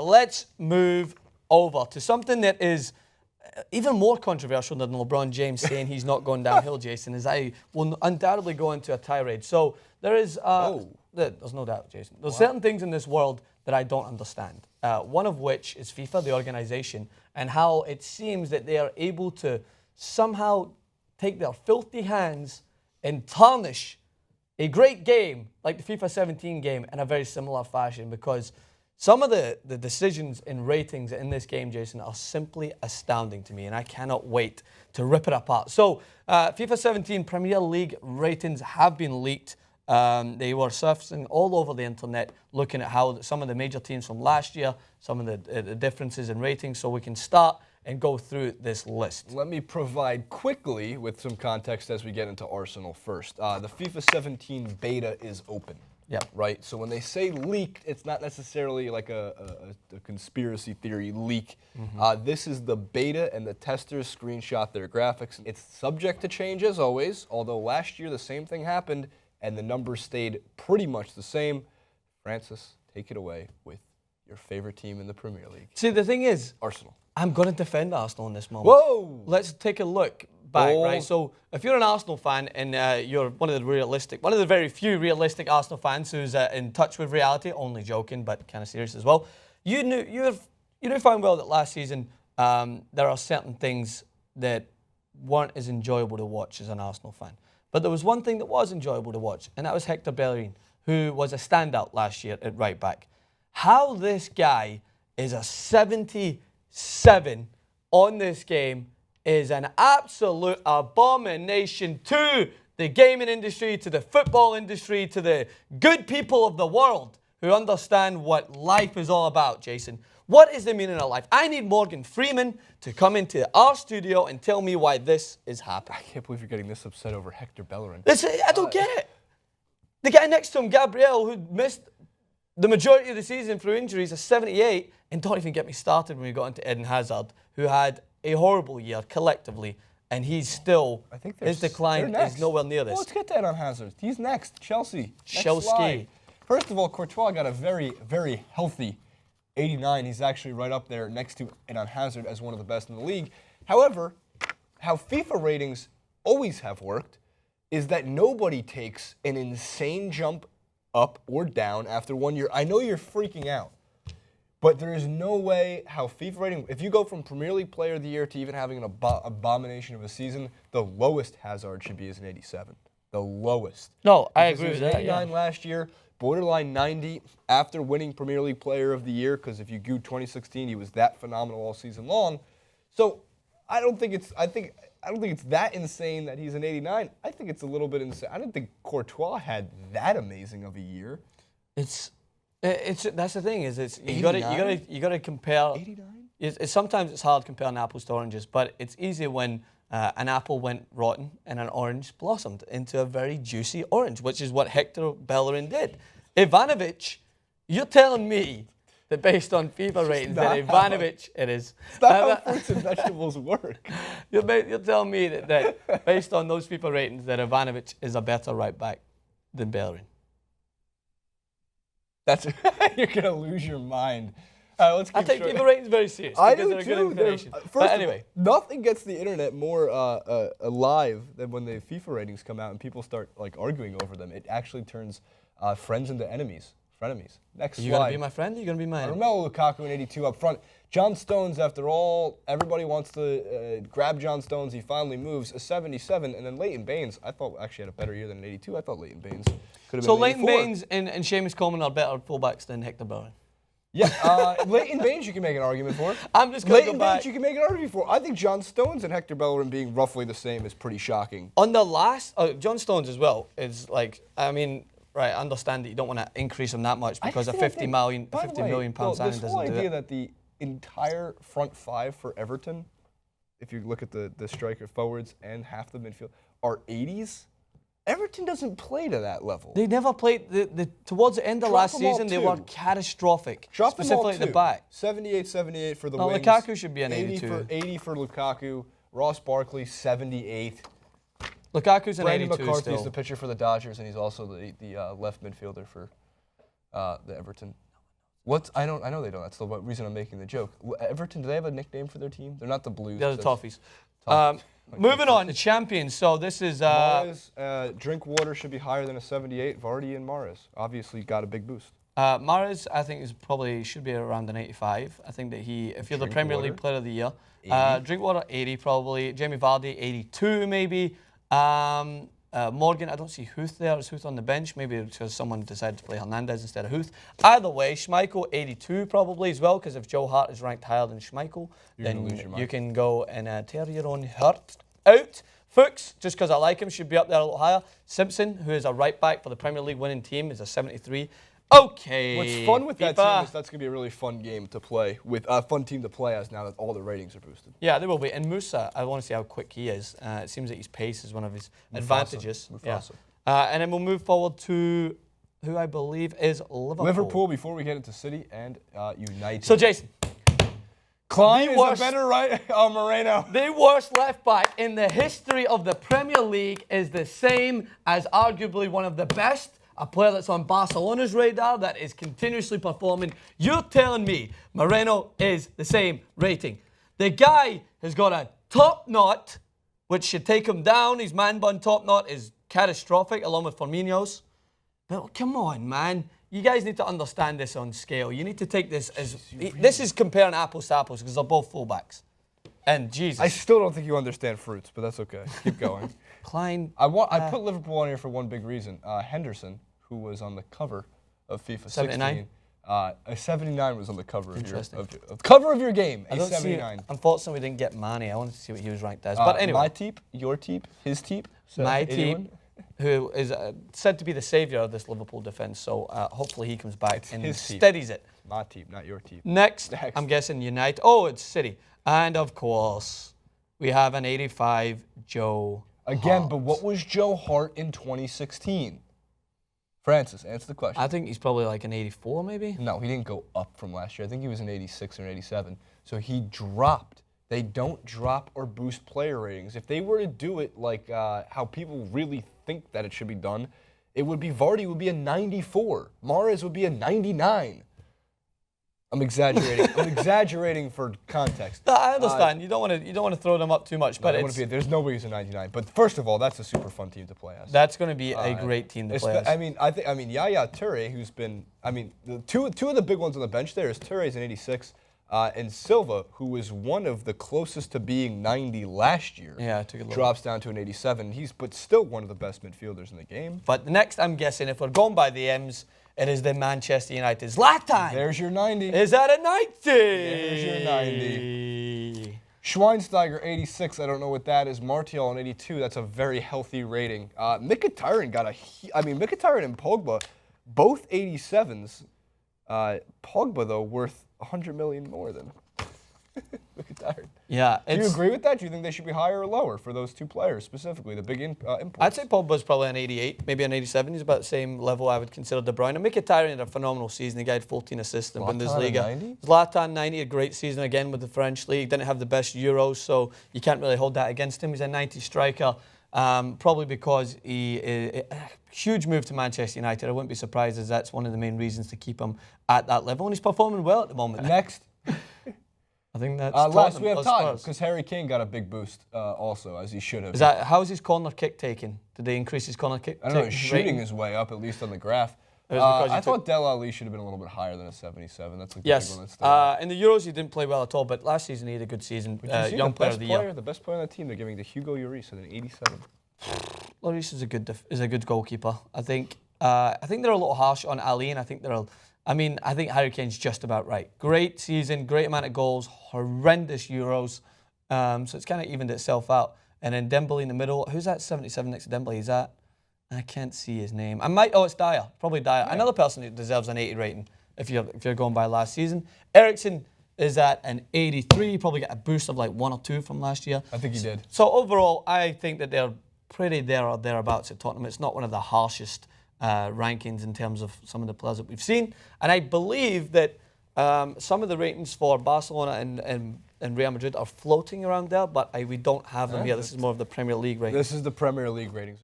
let's move over to something that is even more controversial than LeBron James saying he's not going downhill, Jason, as I will undoubtedly go into a tirade. So there is, there's no doubt, Jason. There's certain things in this world that I don't understand. One of which is FIFA, the organization, and how it seems that they are able to somehow take their filthy hands and tarnish a great game like the FIFA 17 game in a very similar fashion, because some of the decisions and ratings in this game, Jason, are simply astounding to me, and I cannot wait to rip it apart. So, FIFA 17 Premier League ratings have been leaked. They were surfacing all over the internet, looking at how some of the major teams from last year, some of the differences in ratings. So we can start and go through this list. Let me provide quickly with some context as we get into Arsenal first. The FIFA 17 beta is open. Yep. Right? So when they say leaked, it's not necessarily like a conspiracy theory leak. This is the beta, and the testers screenshot their graphics. It's subject to change as always, although last year the same thing happened and the numbers stayed pretty much the same. Francis, take it away with your favorite team in the Premier League. See, the thing is, Arsenal. I'm going to defend Arsenal in this moment. Whoa! Let's take a look back, right? So if you're an Arsenal fan and you're one of the very few realistic Arsenal fans who's in touch with reality, only joking, but kind of serious as well, you knew fine well that last season there are certain things that weren't as enjoyable to watch as an Arsenal fan. But there was one thing that was enjoyable to watch, and that was Hector Bellerin, who was a standout last year at right back. How this guy is a 77 on this game is an absolute abomination to the gaming industry, to the football industry, to the good people of the world who understand what life is all about, Jason. What is the meaning of life? I need Morgan Freeman to come into our studio and tell me why this is happening. I can't believe you're getting this upset over Hector Bellerin. I don't get it. The guy next to him, Gabriel, who missed the majority of the season through injuries, is 78, and don't even get me started when we got into Eden Hazard, who had a horrible year collectively, and he's still, his decline is nowhere near this. Well, let's get to Eden Hazard. He's next. Chelsea. Chelsea. First of all, Courtois got a very, very healthy 89. He's actually right up there next to Eden Hazard as one of the best in the league. However, how FIFA ratings always have worked is that nobody takes an insane jump up or down after 1 year. I know you're freaking out, but there is no way how FIFA rating, if you go from Premier League Player of the Year to even having an abomination of a season, the lowest Hazard should be is an 87. The lowest. No, I agree with that. 89 last year, borderline 90 after winning Premier League Player of the Year, because if you go 2016, he was that phenomenal all season long. So I don't think it's that insane that he's an 89. I think it's a little bit insane. I don't think Courtois had that amazing of a year. That's the thing, is you gotta compare. 89? Sometimes it's hard comparing apples to oranges, but it's easier when an apple went rotten and an orange blossomed into a very juicy orange, which is what Hector Bellerin did. Ivanovic, you're telling me that based on FIFA ratings that Ivanovic, it is. It's not how fruits and vegetables work. You're telling me that based on those FIFA ratings that Ivanovic is a better right back than Bellerin. You're going to lose your mind. Let's keep I take FIFA ratings very seriously. I do they're too. Good information. But anyway, nothing gets the internet more alive than when the FIFA ratings come out and people start arguing over them. It actually turns friends into enemies, frenemies. Next slide. You gonna be my friend? Or you gonna be my enemy? Romelu Lukaku in 82 up front. John Stones, after all, everybody wants to grab John Stones. He finally moves a 77, and then Leighton Baines. I thought actually had a better year than an 82. I thought Leighton Baines could have been. So Leighton Baines and Seamus Coleman are better fullbacks than Hector Bellerin. Yeah, Leighton Baines you can make an argument for. I'm just going to go back. Leighton Baines you can make an argument for. I think John Stones and Hector Bellerin being roughly the same is pretty shocking. On the last, John Stones as well is right, I understand that you don't want to increase him that much because a £50 million signing doesn't do it. This whole idea that the entire front five for Everton, if you look at the striker forwards and half the midfield, are 80s. Everton doesn't play to that level. They never played. Towards the end of last season, they were catastrophic. Specifically at the back. 78 for the wings. Lukaku should be an 82. 80 for Lukaku. Ross Barkley, 78. Lukaku's an Brandon 82 McCarthy's still. the pitcher for the Dodgers, and he's also the left midfielder for the Everton. I know they don't. That's the reason I'm making the joke. Everton, do they have a nickname for their team? They're not the Blues. They're the Toffees. Moving on, the champions. So this is... Mahrez, drink water should be higher than a 78. Vardy and Mahrez obviously got a big boost. Mahrez, I think, should be around an 85. I think that if you're the Premier League Player of the Year, Drinkwater 80 probably. Jamie Vardy 82 maybe. Morgan, I don't see Huth there. Is Huth on the bench? Maybe because someone decided to play Hernandez instead of Huth. Either way, Schmeichel 82 probably as well, because if Joe Hart is ranked higher than Schmeichel, then you can go and tear your own heart out. Fuchs, just because I like him, should be up there a little higher. Simpson, who is a right back for the Premier League winning team, is a 73. Okay. What's fun with that team is that's going to be a really fun game to play with, a fun team to play as now that all the ratings are boosted. Yeah, they will be. And Musa, I want to see how quick he is. It seems that his pace is one of his advantages. Yeah. And then we'll move forward to who I believe is Liverpool. Liverpool before we get into City and United. So, Jason. Klein is a better right. Oh, Moreno. The worst left back in the history of the Premier League is the same as arguably one of the best. A player that's on Barcelona's radar that is continuously performing. You're telling me Moreno is the same rating. The guy has got a top knot, which should take him down. His man bun top knot is catastrophic, along with Firmino's. But come on, man. You guys need to understand this on scale. You need to take this as... This is comparing apples to apples because they're both fullbacks. And Jesus. I still don't think you understand fruits, but that's okay. Keep going. Klein. I put Liverpool on here for one big reason. Henderson, who was on the cover of FIFA 79? 16. A 79 was on the cover of your game. A 79. Unfortunately, we didn't get Manny. I wanted to see what he was ranked as. But anyway. My teep, your teep, his teep. So my teep, who is said to be the saviour of this Liverpool defence. So hopefully he comes back and steadies it. My teep, not your teep. Next, I'm guessing United. Oh, it's City. And of course, we have an 85 Joe Again, Hart. But what was Joe Hart in 2016? Francis, answer the question. I think he's probably like an 84 maybe. No, he didn't go up from last year. I think he was an 86 or an 87. So he dropped. They don't drop or boost player ratings. If they were to do it like how people really think that it should be done, it would be Vardy would be a 94. Mahrez would be a 99. I'm exaggerating. I'm exaggerating for context. No, I understand. You don't want to throw them up too much, but there's nobody who's a 99. But first of all, that's a super fun team to play as. That's going to be a great team to play as. I mean, Yaya Toure, who's been, the two of the big ones on the bench there is Toure's an 86, and Silva, who was one of the closest to being 90 last year. Yeah, took a little. Drops down to an 87. But still one of the best midfielders in the game. But the next, I'm guessing, if we're going by the M's, it is the Manchester United. Zlatan! There's your 90. Is that a 90? There's your 90. Schweinsteiger, 86. I don't know what that is. Martial, an 82. That's a very healthy rating. Mkhitaryan Mkhitaryan and Pogba, both 87s. Pogba, though, worth 100 million more than Mkhitaryan. Yeah. Do you agree with that? Do you think they should be higher or lower for those two players specifically, the big imports? I'd say Pogba's probably an 88, maybe an 87. He's about the same level I would consider De Bruyne. Mkhitaryan had a phenomenal season. The guy had 14 assists in Bundesliga. Zlatan, 90, a great season again with the French league. Didn't have the best Euros, so you can't really hold that against him. He's a 90 striker, probably because a huge move to Manchester United. I wouldn't be surprised as that's one of the main reasons to keep him at that level, and he's performing well at the moment. Next. I think that's last we have time because Harry Kane got a big boost also, as he should have. How's his corner kick taken? Did they increase his corner kick? I don't know. His shooting is way up, at least on the graph. I thought Del Ali should have been a little bit higher than a 77. That's like the big one that's in the Euros he didn't play well at all, but last season he had a good season. Young player of the year. The best player on the team they're giving to Hugo Lloris at an 87. Lloris is a good goalkeeper. I think they're a little harsh on Ali, and I think I think Harry Kane's just about right. Great season, great amount of goals, horrendous Euros. So it's kind of evened itself out. And then Dembele in the middle. Who's that 77 next to Dembele? Is that? I can't see his name. It's Dyer. Probably Dyer. Yeah. Another person who deserves an 80 rating if you're going by last season. Eriksen is at an 83. Probably got a boost of like 1 or 2 from last year. I think he did. So overall, I think that they're pretty there or thereabouts at Tottenham. It's not one of the harshest rankings in terms of some of the players that we've seen. And I believe that some of the ratings for Barcelona and Real Madrid are floating around there, but we don't have them here. This is more of the Premier League ratings. This is the Premier League ratings.